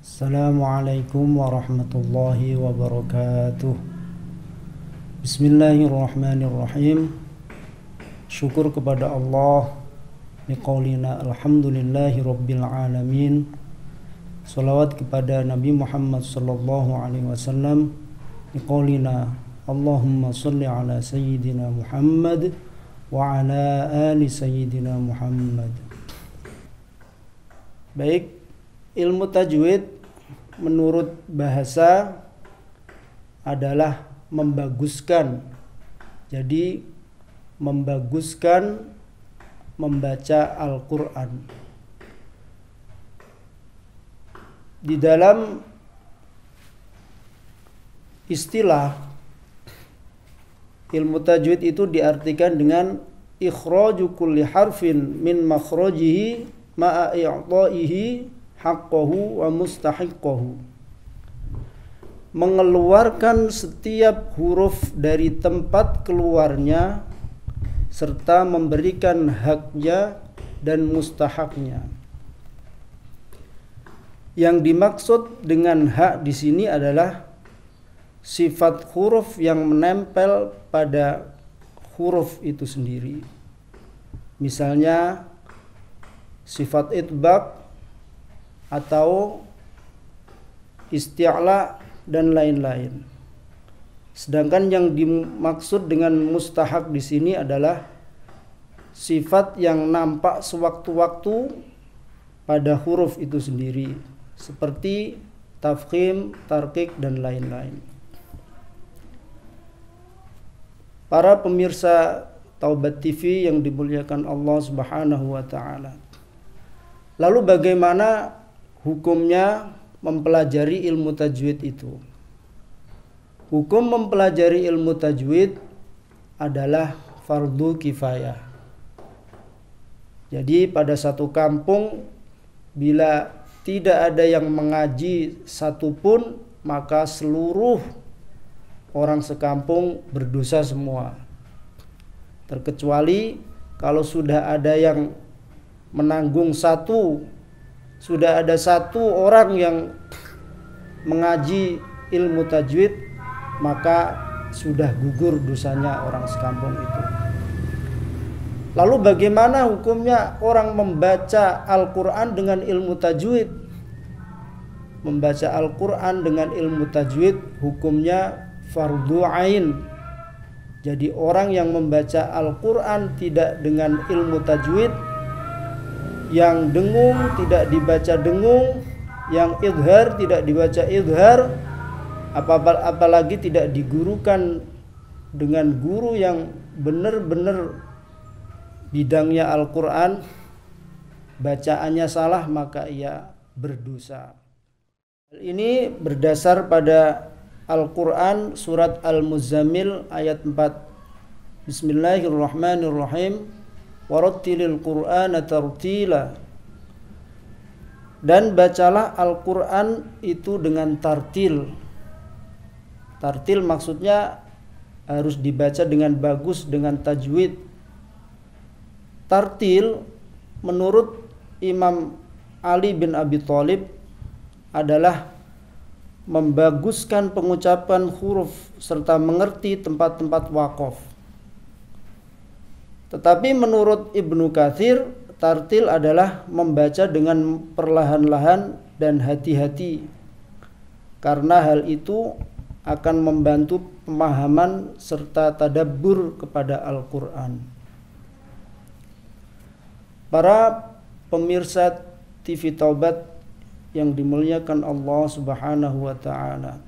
Assalamualaikum warahmatullahi wabarakatuh. Bismillahirrahmanirrahim. Syukur kepada Allah biqaulina alhamdulillahi rabbil alamin. Salawat kepada Nabi Muhammad sallallahu alaihi wasallam biqaulina Allahumma salli ala sayyidina Muhammad wa ala ali sayyidina Muhammad. Baik, ilmu tajwid menurut bahasa adalah membaguskan. Jadi membaguskan membaca Al-Quran. Di dalam istilah ilmu tajwid itu diartikan dengan ikhraju kulli harfin min makhrajihi ma'a i'ta'ihi haqqahu wa mustahiqqahu. Mengeluarkan setiap huruf dari tempat keluarnya serta memberikan haknya dan mustahaknya. Yang dimaksud dengan hak di sini adalah sifat huruf yang menempel pada huruf itu sendiri. Misalnya sifat itbaq atau isti'la dan lain-lain. Sedangkan yang dimaksud dengan mustahak di sini adalah sifat yang nampak sewaktu-waktu pada huruf itu sendiri, seperti tafkhim, tarqiq dan lain-lain. Para pemirsa Taubat TV yang dimuliakan Allah Subhanahu wa taala. Lalu bagaimana hukumnya mempelajari ilmu tajwid itu? Hukum mempelajari ilmu tajwid adalah fardu kifayah. Jadi pada satu kampung bila tidak ada yang mengaji satupun, maka seluruh orang sekampung berdosa semua. Terkecuali kalau sudah ada yang menanggung sudah ada satu orang yang mengaji ilmu tajwid, maka sudah gugur dosanya orang sekampung itu. Lalu bagaimana hukumnya orang membaca Al-Quran dengan ilmu tajwid? Membaca Al-Quran dengan ilmu tajwid hukumnya fardu ain. Jadi orang yang membaca Al-Quran tidak dengan ilmu tajwid, yang dengung tidak dibaca dengung, yang idhar tidak dibaca idhar, apalagi tidak digurukan dengan guru yang benar-benar bidangnya Al-Quran, bacaannya salah, maka ia berdosa. Hal ini berdasar pada Al-Quran surat Al-Muzammil ayat 4. Bismillahirrahmanirrahim. Warattilil Qur'ana tartila. Dan bacalah Al-Quran itu dengan tartil. Tartil maksudnya harus dibaca dengan bagus, dengan tajwid. Tartil menurut Imam Ali bin Abi Thalib adalah membaguskan pengucapan huruf serta mengerti tempat-tempat waqaf. Tetapi menurut Ibnu Katsir, tartil adalah membaca dengan perlahan-lahan dan hati-hati, karena hal itu akan membantu pemahaman serta tadabbur kepada Al-Quran. Para pemirsa TV Taubat yang dimuliakan Allah Subhanahu wa taala.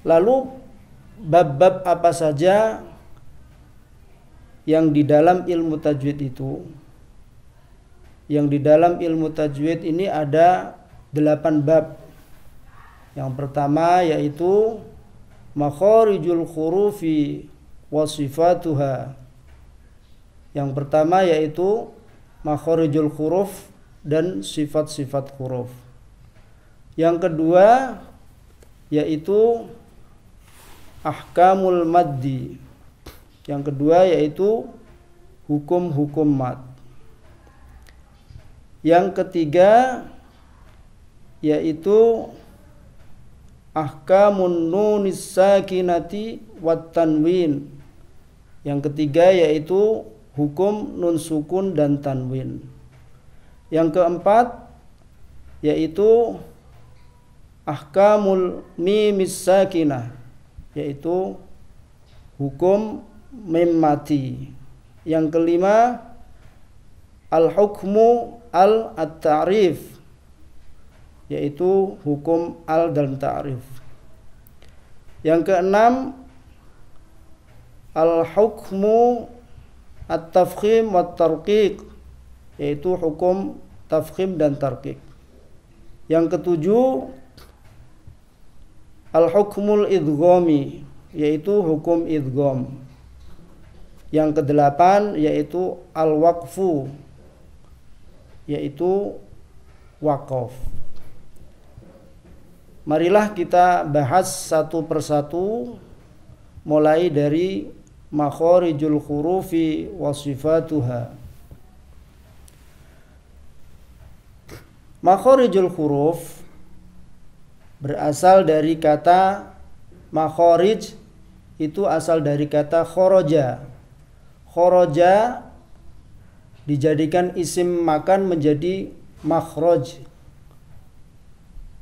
Lalu bab-bab apa saja yang di dalam ilmu tajwid itu? Yang di dalam ilmu tajwid ini ada 8 bab. Yang pertama yaitu makharijul hurufi wa sifatuha. Yang pertama yaitu makharijul huruf dan sifat-sifat huruf. Yang kedua yaitu ahkamul maddi. Yang kedua yaitu hukum-hukum mad. Yang ketiga yaitu ahkamun nunis sakinati wat tanwin. Yang ketiga yaitu hukum nun sukun dan tanwin. Yang keempat yaitu ahkamul mimis sakinah, yaitu hukum mim mati. Yang kelima al-hukmu al-ta'rif, yaitu hukum al dan ta'rif. Yang keenam al-hukmu at-tafkhim wa tarqiq, yaitu hukum tafkhim dan tarqiq. Yang ketujuh al-hukmul idghami, yaitu hukum idgham. Yang kedelapan yaitu al-waqfu, yaitu wakaf. Marilah kita bahas satu persatu, mulai dari makharijul hurufi wa sifatuha. Makharijul huruf berasal dari kata makharij, itu asal dari kata kharaja. Kharaja dijadikan isim makan menjadi makhraj.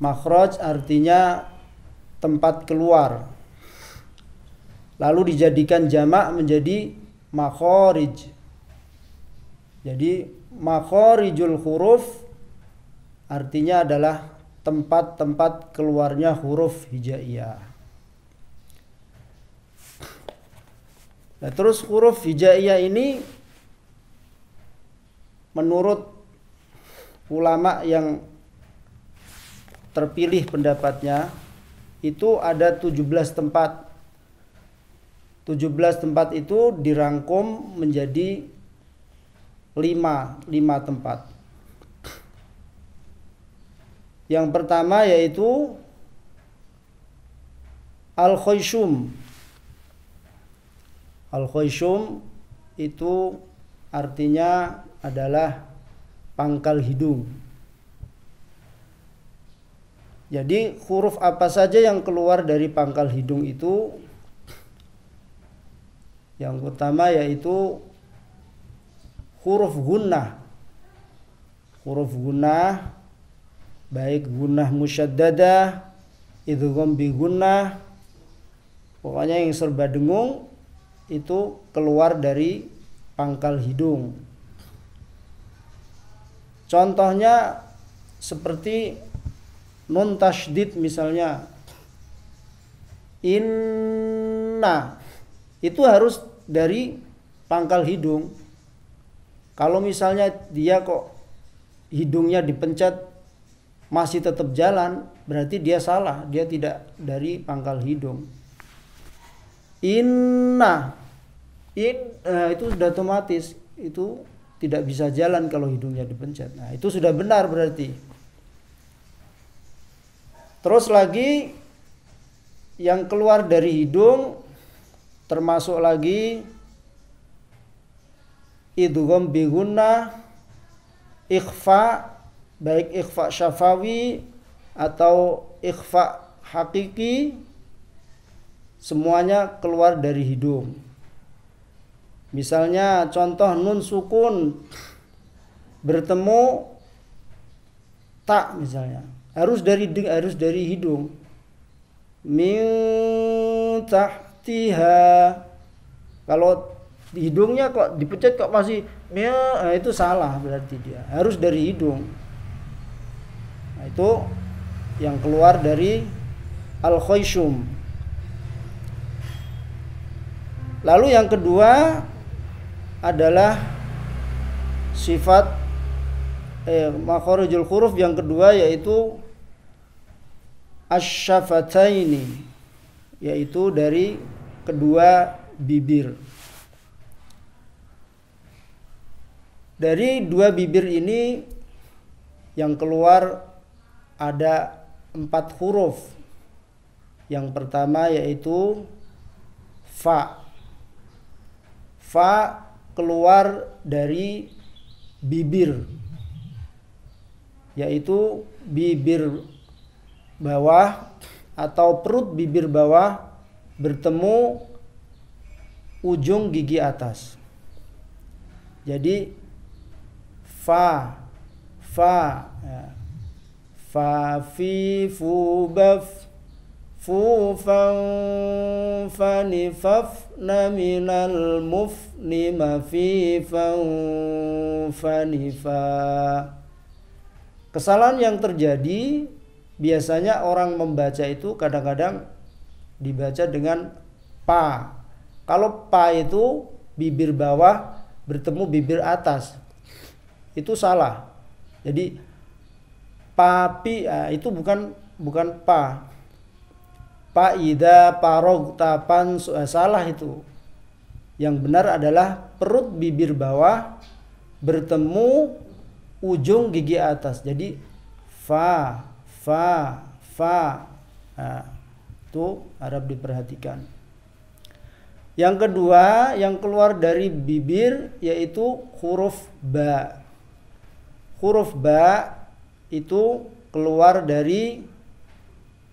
Makhraj artinya tempat keluar. Lalu dijadikan jamak menjadi makharij. Jadi makharijul huruf artinya adalah tempat-tempat keluarnya huruf hijaiyah. Nah, terus huruf hijaiyah ini menurut ulama yang terpilih pendapatnya itu ada 17 tempat. 17 tempat itu dirangkum menjadi 5 tempat. Yang pertama yaitu al-khayshum. Al-khayshum itu artinya adalah pangkal hidung. Jadi huruf apa saja yang keluar dari pangkal hidung itu, yang pertama yaitu huruf gunnah. Huruf gunnah, baik gunnah musyaddadah, idgham bi gunnah, pokoknya yang serba dengung itu keluar dari pangkal hidung. Contohnya seperti nun tasydid misalnya, inna, itu harus dari pangkal hidung. Kalau misalnya dia kok hidungnya dipencet masih tetap jalan, berarti dia salah, dia tidak dari pangkal hidung. Inna, itu sudah otomatis, itu tidak bisa jalan kalau hidungnya dipencet. Nah, itu sudah benar berarti. Terus lagi yang keluar dari hidung termasuk lagi idgham bi gunnah, ikhfa, baik ikhfa syafawi atau ikhfa hakiki, semuanya keluar dari hidung. Misalnya contoh nun sukun bertemu tak misalnya, harus dari hidung. Min tahtiha, kalau hidungnya kok dipencet kok masih itu salah, berarti dia harus dari hidung. Nah, itu yang keluar dari al-khayshum. Lalu yang kedua adalah sifat makharijul huruf yang kedua yaitu asy-syafataini, yaitu dari kedua bibir. Dari dua bibir ini yang keluar ada 4 huruf. Yang pertama yaitu fa. Fa keluar dari bibir. yaitu bibir bawah atau perut bibir bawah bertemu ujung gigi atas. Jadi fa ya. Fa fi fu baf fu fan fani faf na minal mufni ma fi fan fani fa. Kesalahan yang terjadi biasanya orang membaca itu kadang-kadang dibaca dengan pa. Kalau pa itu bibir bawah bertemu bibir atas, itu salah. Jadi papi itu bukan pa. Pa ida parog tapan salah itu. Yang benar adalah perut bibir bawah bertemu ujung gigi atas. Jadi fa. Nah, itu harap diperhatikan. Yang kedua yang keluar dari bibir yaitu huruf ba. Huruf ba itu keluar dari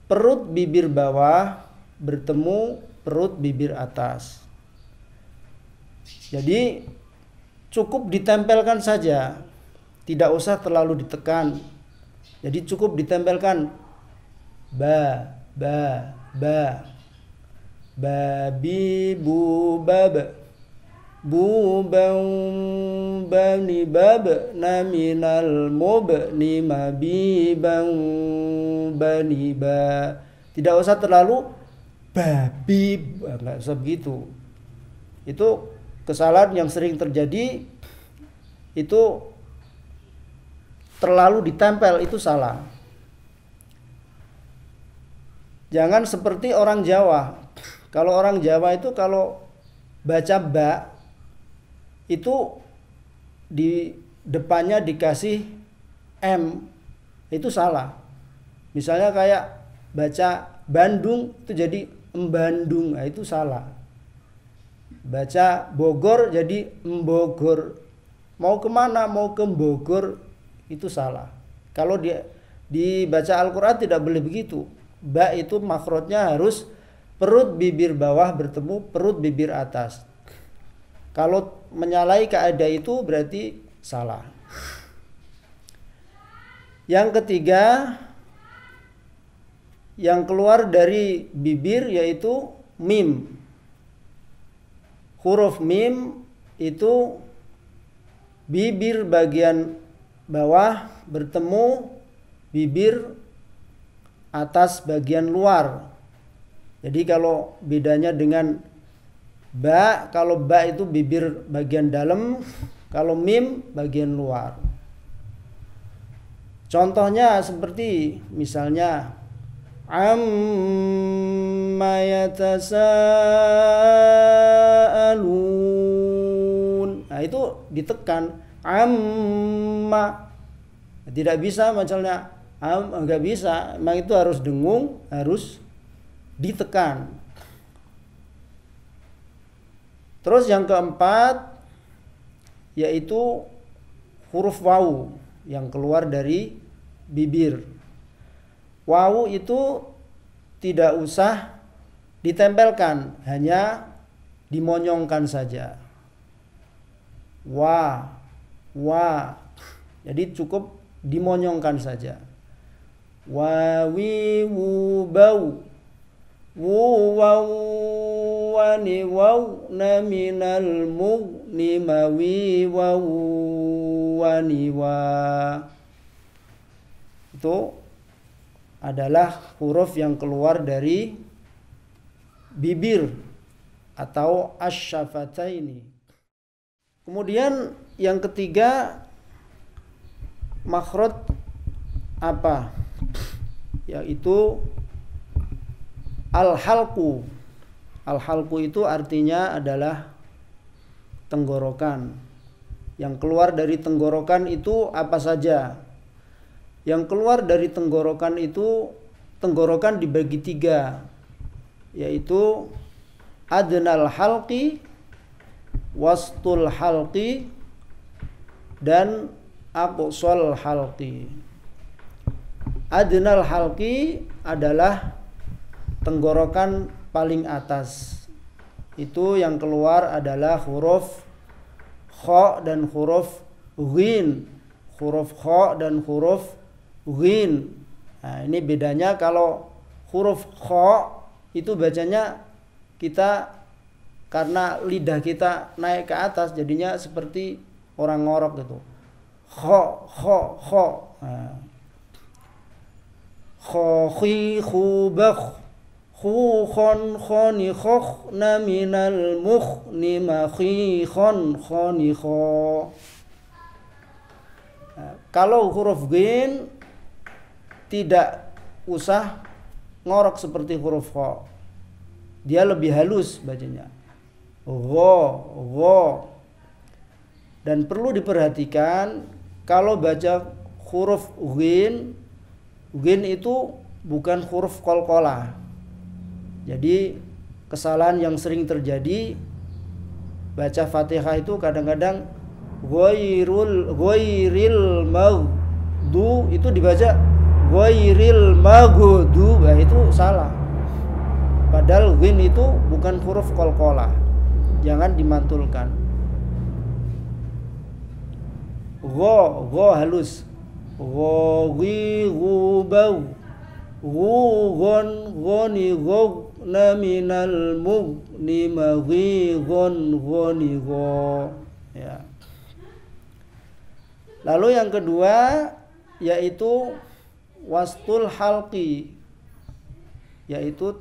perut bibir bawah bertemu perut bibir atas. Jadi cukup ditempelkan saja, tidak usah terlalu ditekan. Jadi cukup ditempelkan ba. Babi bu bab bu bang bani bab naminal mubni mabi bang bani ba. Tidak usah terlalu babi, nggak usah begitu. Itu kesalahan yang sering terjadi, itu terlalu ditempel, itu salah. Jangan seperti orang Jawa. Kalau orang Jawa itu kalau baca ba itu di depannya dikasih m, itu salah. Misalnya kayak baca Bandung itu jadi Embandung, nah itu salah. Baca Bogor jadi Embogor. Mau kemana? Mau ke Bogor, itu salah. Kalau dibaca Al-Quran tidak boleh begitu. Ba itu makhrajnya harus perut bibir bawah bertemu perut bibir atas. Kalau menyalahi kaidah itu berarti salah. Yang ketiga yang keluar dari bibir yaitu mim. Huruf mim itu bibir bagian bawah bertemu bibir atas bagian luar. Jadi kalau bedanya dengan ba, kalau ba itu bibir bagian dalam, kalau mim bagian luar. Contohnya seperti misalnya amma yatasaalun. Nah, itu ditekan amma. Tidak bisa misalnya enggak bisa, memang itu harus dengung, harus ditekan. Terus yang keempat yaitu huruf wawu yang keluar dari bibir. Wawu itu tidak usah ditempelkan, hanya dimonyongkan saja. Wa. Jadi cukup dimonyongkan saja. Wawi wu bau. Wu waw wani waw na minal mugni mawi waw wani wa. Itu adalah huruf yang keluar dari bibir atau asy-syafataini. Kemudian yang ketiga makhraj apa? Yaitu al-halqu. Al-halqu itu artinya adalah tenggorokan. Yang keluar dari tenggorokan itu apa saja? Yang keluar dari tenggorokan itu, tenggorokan dibagi tiga, yaitu adnal halqi, wastul halqi, dan aqsal halqi. Adnal halqi adalah tenggorokan paling atas. Itu yang keluar adalah huruf kha dan huruf ghin. Huruf kha dan huruf ghin. Nah, ini bedanya. Kalau huruf kha itu bacanya kita karena lidah kita naik ke atas jadinya seperti orang ngorok gitu. Kha kha kha. Nah. Kha khi khu bakh khu khon khoni khokh na minal mukh ni ma khi khon khoni kho. Nah, kalau huruf ghin tidak usah ngorok seperti huruf kha. Dia lebih halus bacanya. Gho. Dan perlu diperhatikan kalau baca huruf ghin itu bukan huruf qalqalah. Jadi kesalahan yang sering terjadi baca Fatihah itu kadang-kadang ghairil maghdu itu dibaca ghairil maghdu. Nah, itu salah. Padahal ghin itu bukan huruf qalqalah. Jangan dimantulkan. Gho halus. Ghi ghubau ghon ghoni ghna minal mughni ma ghi ghon ghoni gho. Ya. Lalu yang kedua yaitu wastul halqi, yaitu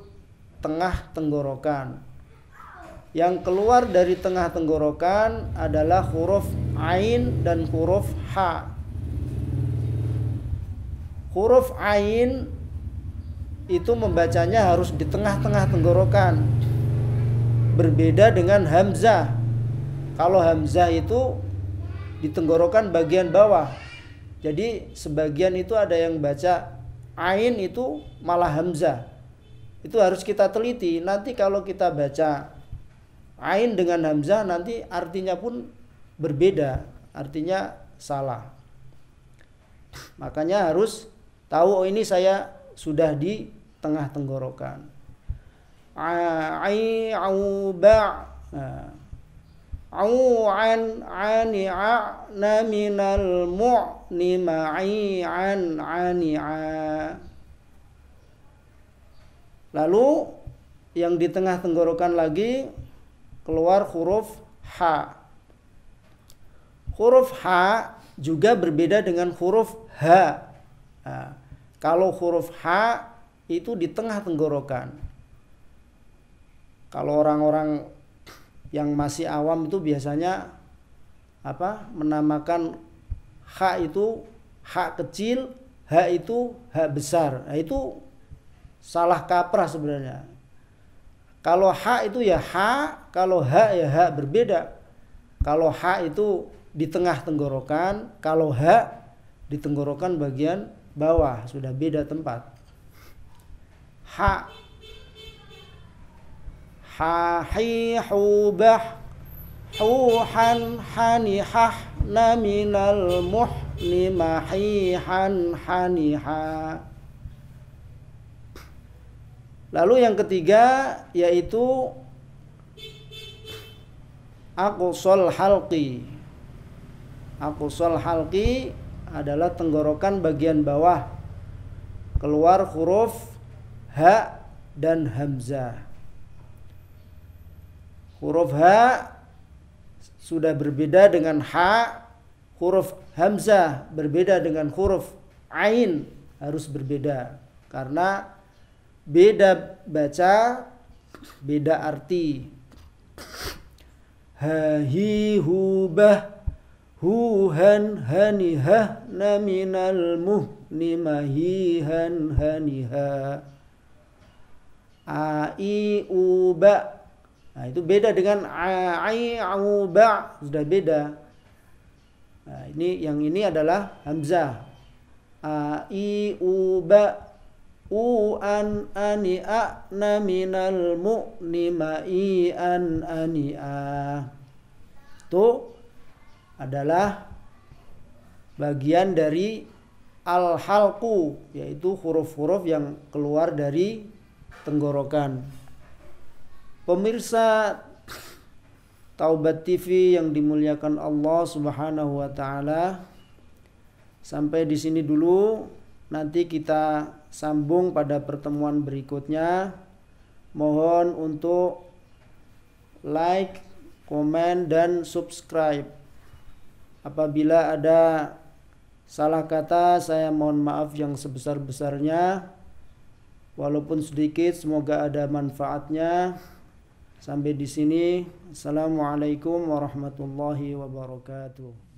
tengah tenggorokan. Yang keluar dari tengah tenggorokan adalah huruf ain dan huruf ha. Huruf ain itu membacanya harus di tengah-tengah tenggorokan. Berbeda dengan hamzah. Kalau hamzah itu di tenggorokan bagian bawah. Jadi sebagian itu ada yang baca ain itu malah hamzah. Itu harus kita teliti. Nanti kalau kita baca ain dengan hamzah nanti artinya pun berbeda. Artinya salah. Makanya harus tahu, oh ini saya sudah di tengah tenggorokan. Ai au ba au an ani a na minal mu ni ma'i an ani a. Lalu yang di tengah tenggorokan lagi keluar huruf ha. Huruf ha juga berbeda dengan huruf ha. Nah, kalau huruf H itu di tengah tenggorokan. Kalau orang-orang yang masih awam itu biasanya menamakan H itu H kecil, H itu H besar. Nah, itu salah kaprah sebenarnya. Kalau H itu ya H, kalau H ya H, berbeda. Kalau H itu di tengah tenggorokan, kalau H di tenggorokan bagian bawah, sudah beda tempat. Ha hi hu bah hu han hani hah na minal muhni ma hi han hani ha. Lalu yang ketiga yaitu aqsal halqi. Aqsal halqi adalah tenggorokan bagian bawah, keluar huruf H dan hamzah. Huruf H sudah berbeda dengan H, huruf hamzah berbeda dengan huruf ain, harus berbeda karena beda baca, beda arti. Ha hi hu bah hu han hani ha na minal muhni mahi han hani ha. A i u ba. Nah, itu beda dengan a i u ba, sudah beda. Nah, yang ini adalah hamzah. A i u ba u an ani a na minal mu'ni ma i an ani a. Itu adalah bagian dari al-halqu, yaitu huruf-huruf yang keluar dari tenggorokan. Pemirsa Taubat TV yang dimuliakan Allah Subhanahu wa taala, sampai di sini dulu. Nanti kita sambung pada pertemuan berikutnya. Mohon untuk like, komen, dan subscribe. Apabila ada salah kata, saya mohon maaf yang sebesar-besarnya. Walaupun sedikit, semoga ada manfaatnya. Sampai di sini. Assalamualaikum warahmatullahi wabarakatuh.